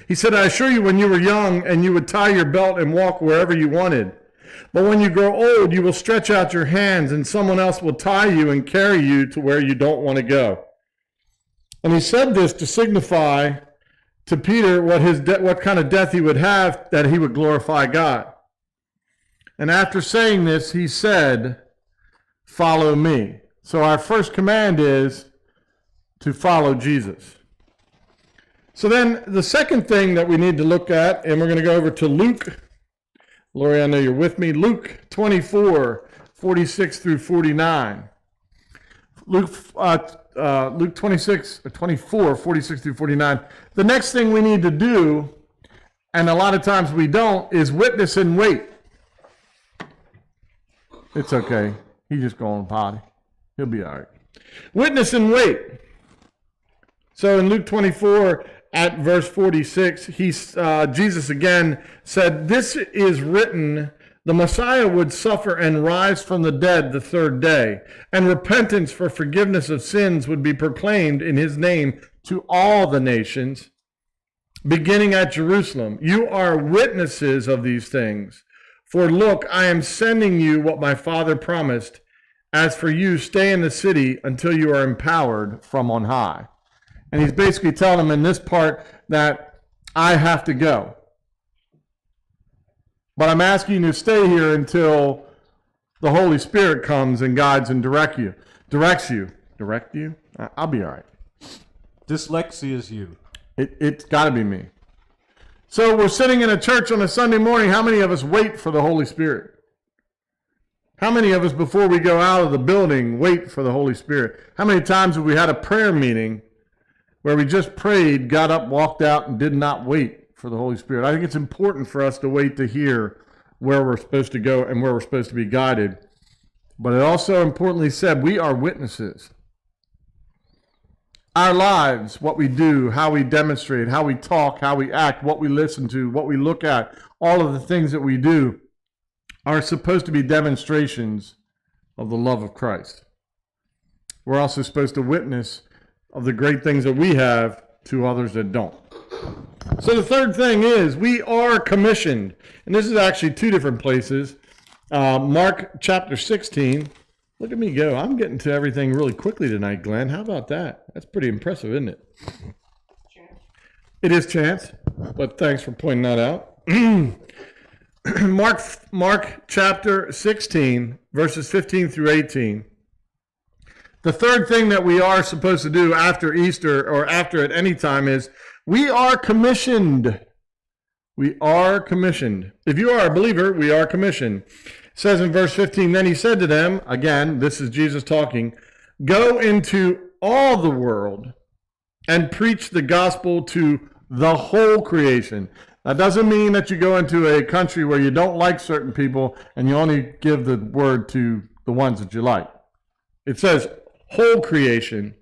He said, I assure you, when you were young and you would tie your belt and walk wherever you wanted. But when you grow old, you will stretch out your hands and someone else will tie you and carry you to where you don't want to go. And he said this to signify to Peter what kind of death he would have, that he would glorify God. And after saying this, he said, follow me. So our first command is to follow Jesus. So then the second thing that we need to look at, and we're going to go over to Luke. Lori, I know you're with me. Luke 24, 46 through 49. Luke 24, 46 through 49. The next thing we need to do, and a lot of times we don't, is witness and wait. It's okay. He's just going potty. He'll be all right. Witness and wait. So in Luke 24, at verse 46, Jesus again said, this is written, the Messiah would suffer and rise from the dead the third day, and repentance for forgiveness of sins would be proclaimed in his name to all the nations, beginning at Jerusalem. You are witnesses of these things. For look, I am sending you what my Father promised. As for you, stay in the city until you are empowered from on high. And he's basically telling them in this part that I have to go. But I'm asking you to stay here until the Holy Spirit comes and guides and directs you. Direct you? I'll be all right. Dyslexia is you. It's got to be me. So we're sitting in a church on a Sunday morning. How many of us wait for the Holy Spirit? How many of us, before we go out of the building, wait for the Holy Spirit? How many times have we had a prayer meeting where we just prayed, got up, walked out, and did not wait for the Holy Spirit? I think it's important for us to wait to hear where we're supposed to go and where we're supposed to be guided. But it also importantly said, we are witnesses. Our lives, what we do, how we demonstrate, how we talk, how we act, what we listen to, what we look at, all of the things that we do are supposed to be demonstrations of the love of Christ. We're also supposed to witness of the great things that we have to others that don't. So the third thing is we are commissioned. And this is actually two different places. Mark chapter 16. Look at me go. I'm getting to everything really quickly tonight, Glenn. How about that? That's pretty impressive, isn't it? It is chance, but thanks for pointing that out. Mark chapter 16, verses 15 through 18. The third thing that we are supposed to do after Easter or after at any time is we are commissioned. We are commissioned. If you are a believer, we are commissioned. It says in verse 15, then he said to them, again, this is Jesus talking, go into all the world and preach the gospel to the whole creation. That doesn't mean that you go into a country where you don't like certain people and you only give the word to the ones that you like. It says whole creation.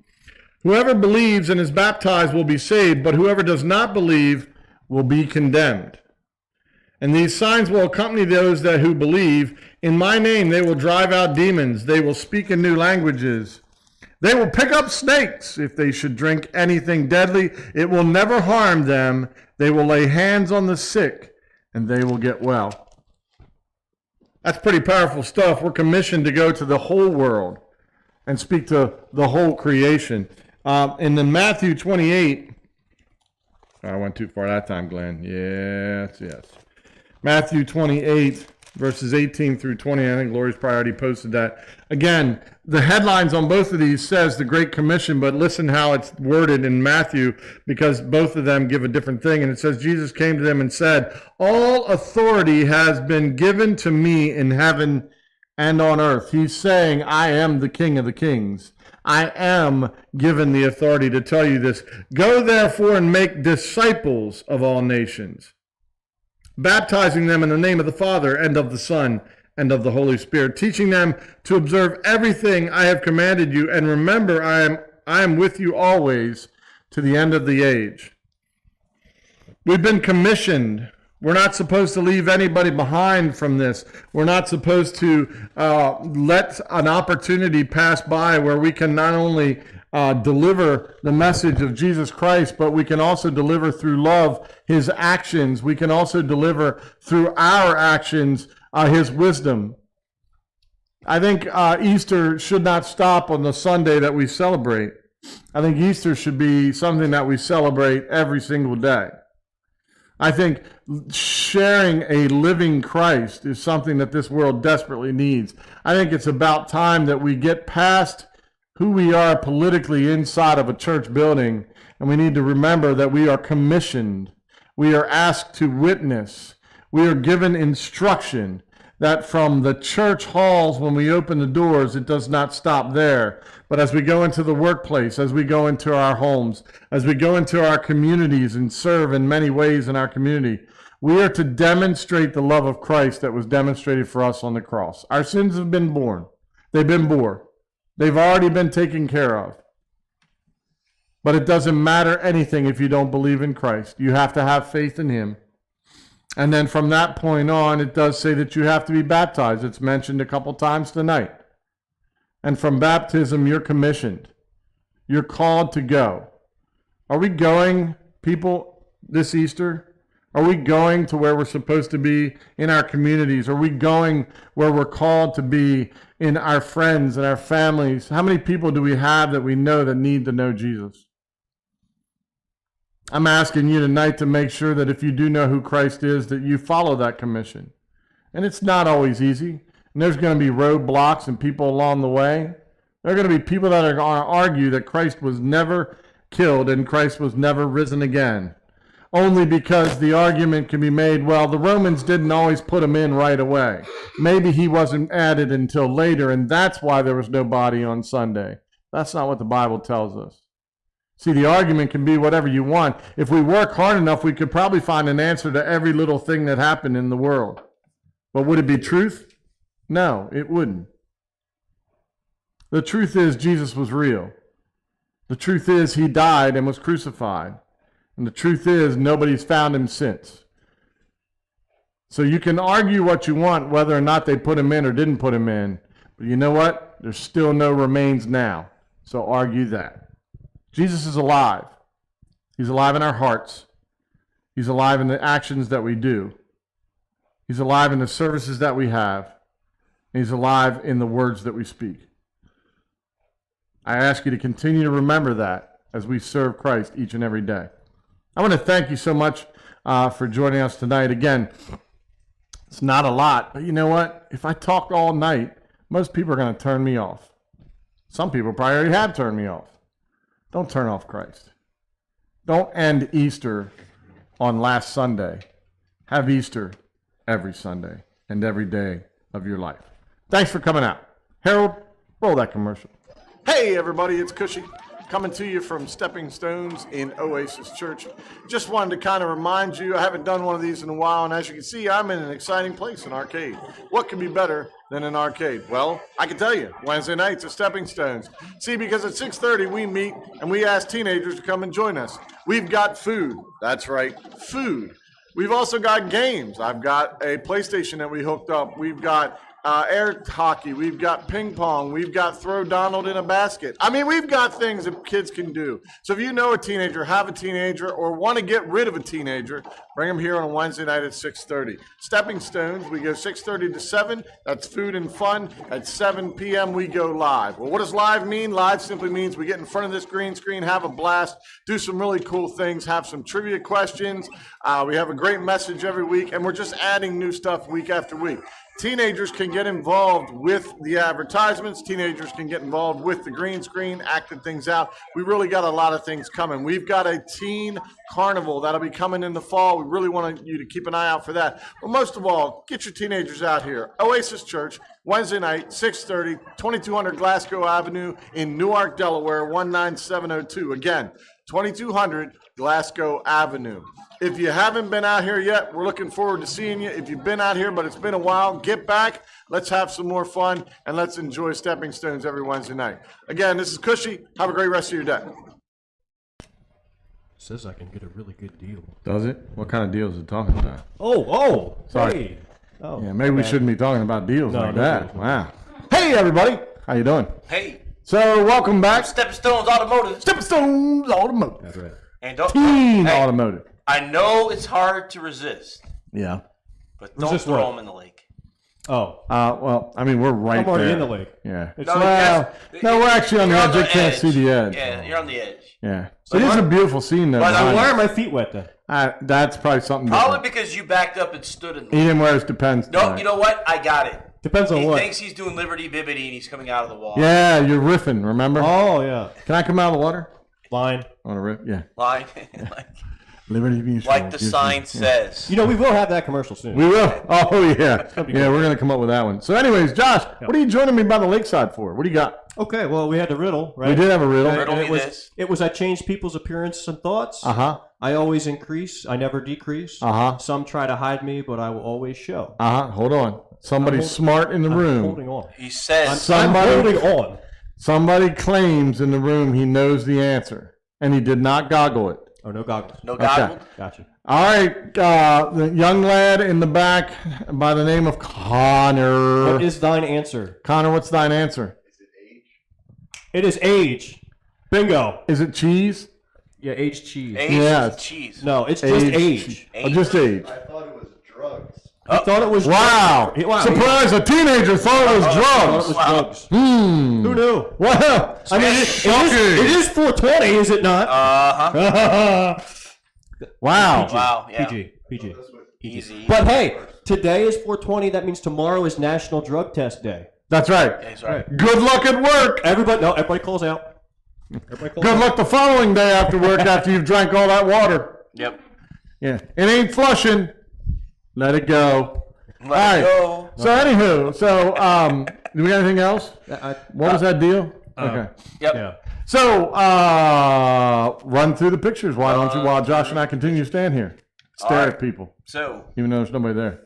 Whoever believes and is baptized will be saved, but whoever does not believe will be condemned. And these signs will accompany those who believe. In my name they will drive out demons. They will speak in new languages. They will pick up snakes. If they should drink anything deadly, it will never harm them. They will lay hands on the sick, and they will get well. That's pretty powerful stuff. We're commissioned to go to the whole world and speak to the whole creation. In the Matthew 28, I went too far that time, Glenn. Yes. Matthew 28, verses 18 through 20. I think Lori's probably already posted that. Again, the headlines on both of these says the Great Commission, but listen how it's worded in Matthew, because both of them give a different thing. And it says, Jesus came to them and said, all authority has been given to me in heaven and on earth. He's saying, I am the King of the kings. I am given the authority to tell you this. Go therefore and make disciples of all nations, baptizing them in the name of the Father and of the Son and of the Holy Spirit, teaching them to observe everything I have commanded you. And remember, I am with you always to the end of the age. We've been commissioned. We're not supposed to leave anybody behind from this. We're not supposed to let an opportunity pass by where we can not only deliver the message of Jesus Christ, but we can also deliver through love his actions. We can also deliver through our actions his wisdom. I think Easter should not stop on the Sunday that we celebrate. I think Easter should be something that we celebrate every single day. I think sharing a living Christ is something that this world desperately needs. I think it's about time that we get past who we are politically inside of a church building, and we need to remember that we are commissioned. We are asked to witness. We are given instruction that from the church halls, when we open the doors, it does not stop there. But as we go into the workplace, as we go into our homes, as we go into our communities and serve in many ways in our community, we are to demonstrate the love of Christ that was demonstrated for us on the cross. Our sins have been borne. They've been bore. They've already been taken care of. But it doesn't matter anything if you don't believe in Christ. You have to have faith in him. And then from that point on, it does say that you have to be baptized. It's mentioned a couple times tonight. And from baptism, you're commissioned. You're called to go. Are we going, people, this Easter? Are we going to where we're supposed to be in our communities? Are we going where we're called to be in our friends and our families? How many people do we have that we know that need to know Jesus? I'm asking you tonight to make sure that if you do know who Christ is, that you follow that commission. And it's not always easy. And there's going to be roadblocks and people along the way. There are going to be people that are going to argue that Christ was never killed and Christ was never risen again. Only because the argument can be made, well, the Romans didn't always put him in right away. Maybe he wasn't added until later, and that's why there was no body on Sunday. That's not what the Bible tells us. See, the argument can be whatever you want. If we work hard enough, we could probably find an answer to every little thing that happened in the world. But would it be truth? No, it wouldn't. The truth is Jesus was real. The truth is he died and was crucified. And the truth is nobody's found him since. So you can argue what you want, whether or not they put him in or didn't put him in. But you know what? There's still no remains now. So argue that. Jesus is alive. He's alive in our hearts. He's alive in the actions that we do. He's alive in the services that we have. And he's alive in the words that we speak. I ask you to continue to remember that as we serve Christ each and every day. I want to thank you so much for joining us tonight. Again, it's not a lot, but you know what? If I talk all night, most people are going to turn me off. Some people probably already have turned me off. Don't turn off Christ. Don't end Easter on last Sunday. Have Easter every Sunday and every day of your life. Thanks for coming out. Harold, roll that commercial. Hey, everybody, it's Cushy coming to you from Stepping Stones in Oasis Church. Just wanted to kind of remind you, I haven't done one of these in a while, and as you can see, I'm in an exciting place, an arcade. What could be better than an arcade? Well, I can tell you, Wednesday nights at Stepping Stones. See, because at 6:30 we meet and we ask teenagers to come and join us. We've got food. That's right, food. We've also got games. I've got a PlayStation that we hooked up. We've got air hockey, we've got ping pong, we've got throw Donald in a basket. I mean, we've got things that kids can do. So if you know a teenager, have a teenager, or want to get rid of a teenager, bring them here on a Wednesday night at 6:30. Stepping Stones, we go 6:30 to 7. That's food and fun. At 7 p.m. we go live. Well, what does live mean? Live simply means we get in front of this green screen, have a blast, do some really cool things, have some trivia questions. We have a great message every week, and we're just adding new stuff week after week. Teenagers can get involved with the advertisements. Teenagers can get involved with the green screen, acting things out. We really got a lot of things coming. We've got a teen carnival that'll be coming in the fall. We really want you to keep an eye out for that. But most of all, get your teenagers out here. Oasis Church, Wednesday night, 6:30, 2200 Glasgow Avenue in Newark, Delaware, 19702. Again, 2200 Glasgow Avenue. If you haven't been out here yet, we're looking forward to seeing you. If you've been out here, but it's been a while, get back. Let's have some more fun, and let's enjoy Stepping Stones every Wednesday night. Again, this is Cushy. Have a great rest of your day. Says I can get a really good deal. Does it? What kind of deals is it talking about? Oh, sorry. Hey. Oh, yeah, maybe we shouldn't be talking about deals like no that. deals. Wow. Hey, everybody. How you doing? Hey. So, welcome back. Stepping Stones Automotive. Stepping Stones Automotive. That's right. And don't, Teen hey, Automotive. I know it's hard to resist, Yeah. but don't Resist throw what? them in the lake. Oh. Well, I mean, we're right I'm already there. in the lake. Yeah. It's No, We're actually on the you're edge. You can't see the edge. Yeah, you're on the edge. Yeah. So It is why- a beautiful scene, though. But behind Why it. are my feet wet then? That's probably something Probably different. because you backed up and stood in the He didn't wear his Depends No, tonight. you know what? I got it. Depends on He what. thinks he's doing Liberty Bibbity and he's coming out of the wall. Yeah, you're riffing, remember? Oh, yeah. Can I come out of the water? Line. I want to riff? Yeah. Line. Liberty being like the sign says. You know, we will have that commercial soon. We will. Oh, yeah. gonna be Yeah, good. we're going to come up with that one. So anyways, Josh, what are you joining me by the lakeside for? What do you got? Okay, well, we had the riddle, right? We did have a riddle. Riddle And me it was, this. it was I change people's appearance and thoughts. Uh-huh. I always increase. I never decrease. Uh-huh. Some try to hide me, but I will always show. Uh-huh. Hold on. Somebody's smart in the I'm room. holding on. He says. Somebody- I'm holding on. Somebody claims in the room he knows the answer, and he did not goggle it. Oh, no goggles. No goggle. Gotcha. All right, the young lad in the back by the name of Connor. What is thine answer? Connor, what's thine answer? It is age. Bingo. Is it cheese? Yeah, aged cheese. Age Yeah. is cheese. No, it's just age. cheese. Oh, just age. I thought it was drugs. I thought it was Wow. Wow. Surprise, a teenager thought it was I thought it drugs. was drugs. Who knew? Well, I mean, it is 420, is it not? Uh-huh. wow. Wow, yeah. PG. Easy. But hey, today is 420. That means tomorrow is National Drug Test Day. That's right. Yeah, he's right. Good luck at work. Everybody calls out. Good luck the following day after work after you've drank all that water. Yep. Yeah. It ain't flushing. Let it go. Let it go. So anywho, do we got anything else? What was that deal? Okay. Yep. Yeah. So, run through the pictures. Why don't you, while Josh and I continue to stand here? Stare at people, So, even though there's nobody there.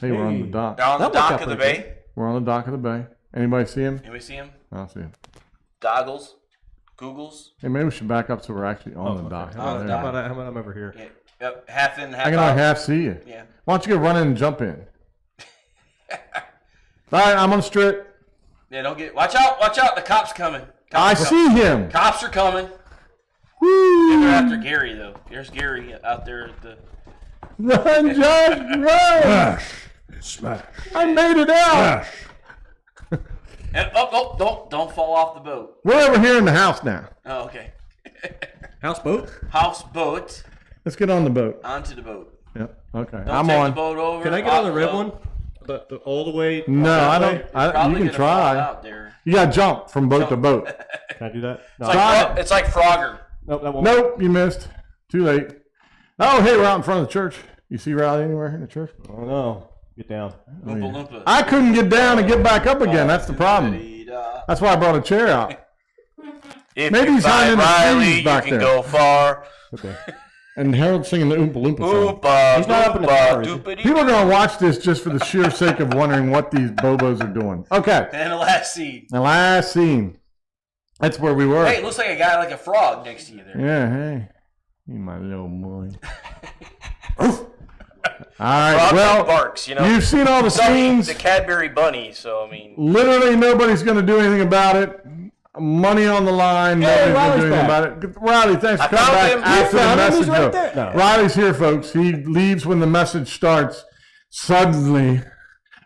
Hey, we're on the dock. they're on the That worked dock out of the pretty bay. We're on the dock of the bay. Anybody see him? Anybody see him? I don't see him. goggles, Googles. Hey, maybe we should back up so we're actually on the dock. How about I'm over here? Yeah. Yep, half in, half I can out. only half see you. Yeah. Why don't you go run in and jump in? All right, I'm on the strip. Yeah, don't get. Watch out! The cops coming. I see him. Cops are coming. Woo! Yeah, they're after Gary though. There's Gary out there at the. Run, Josh, run! Smash. I made it out. Smash. And don't fall off the boat. We're over here in the house now. Oh, okay. Houseboat? Houseboat. Let's get on the boat. Onto the boat. Yep. Okay. Don't I'm take on. the boat over. Can I get on the rib one? All the way? No, I don't. Probably You can gonna fall try. out there. You got to jump from boat to boat. Can I do that? No. It's like Frogger. Nope, that won't. Nope, you missed. Too late. Oh, hey, we're out in front of the church. You see Riley anywhere in the church? Oh no. Get down. Oompa Loompa. I couldn't get down and get back up again. That's the problem. That's why I brought a chair out. If Maybe you he's hiding in find the Riley, trees you back can there. go far. Okay. And Harold's singing the Oompa Loompa song. Oompa, He's not up in the tower, is he? doopity. People are going to watch this just for the sheer sake of wondering what these bobos are doing. Okay. And the last scene. The last scene. That's where we were. Hey, it looks like a guy like a frog next to you there. Yeah, hey. You my little boy. All right, Frog well, barks, you know. you've seen all the scenes. The Cadbury bunny, so I mean. Literally nobody's going to do anything about it. Money on the line. Hey, Nobody's going to do anything Riley's about it. Riley, thanks for I coming found back him. after the found him. He's message. right though. there. No. Riley's here, folks. He leaves when the message starts suddenly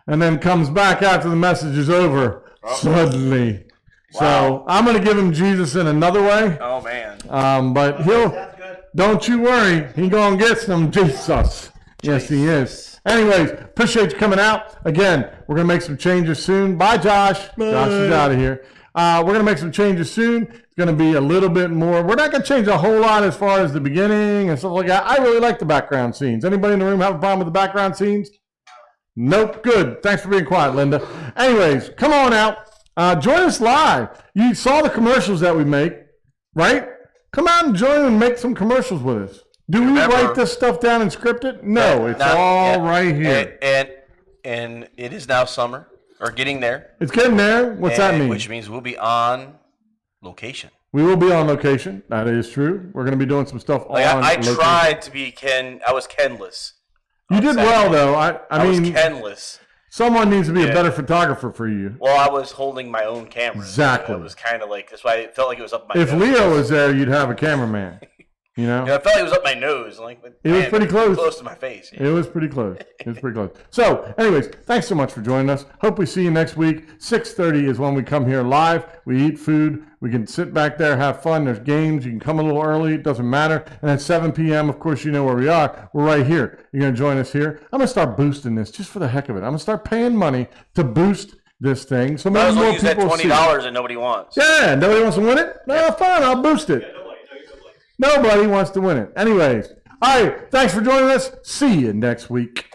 and then comes back after the message is over suddenly. Wow. So I'm going to give him Jesus in another way. Oh man. But don't you worry. He going to get some Jesus. Yes, he is. Anyways, appreciate you coming out. Again, we're going to make some changes soon. Bye, Josh. Josh is out of here. We're going to make some changes soon. It's going to be a little bit more. We're not going to change a whole lot as far as the beginning and stuff like that. I really like the background scenes. Anybody in the room have a problem with the background scenes? Nope. Good. Thanks for being quiet, Linda. Anyways, come on out. Join us live. You saw the commercials that we make, right? Come out and join and make some commercials with us. Do we write this stuff down and script it? No, it's all right here. And it is now summer, or getting there. It's getting there. What's that mean? Which means we'll be on location. We will be on location. That is true. We're going to be doing some stuff Like on I location. tried to be I was Kenless. You did well, though. I mean, was Kenless. someone needs to be a better photographer for you. Well, I was holding my own camera. Exactly. So it was kind of like, that's why it felt like it was up my If nose. Leo was there, you'd have a cameraman. You know? I felt like it was up my nose. Like, It was pretty close. Close to my face. Yeah. It was pretty close. It was pretty close. So, anyways, thanks so much for joining us. Hope we see you next week. 6:30 is when we come here live. We eat food. We can sit back there, have fun. There's games. You can come a little early. It doesn't matter. And at 7 p.m., of course, you know where we are. We're right here. You're going to join us here. I'm going to start boosting this just for the heck of it. I'm going to start paying money to boost this thing. So Might as maybe well more use that people see it. $20 that nobody wants. Yeah, nobody wants to win it? No, fine, I'll boost it. Nobody wants to win it. Anyways, all right, thanks for joining us. See you next week.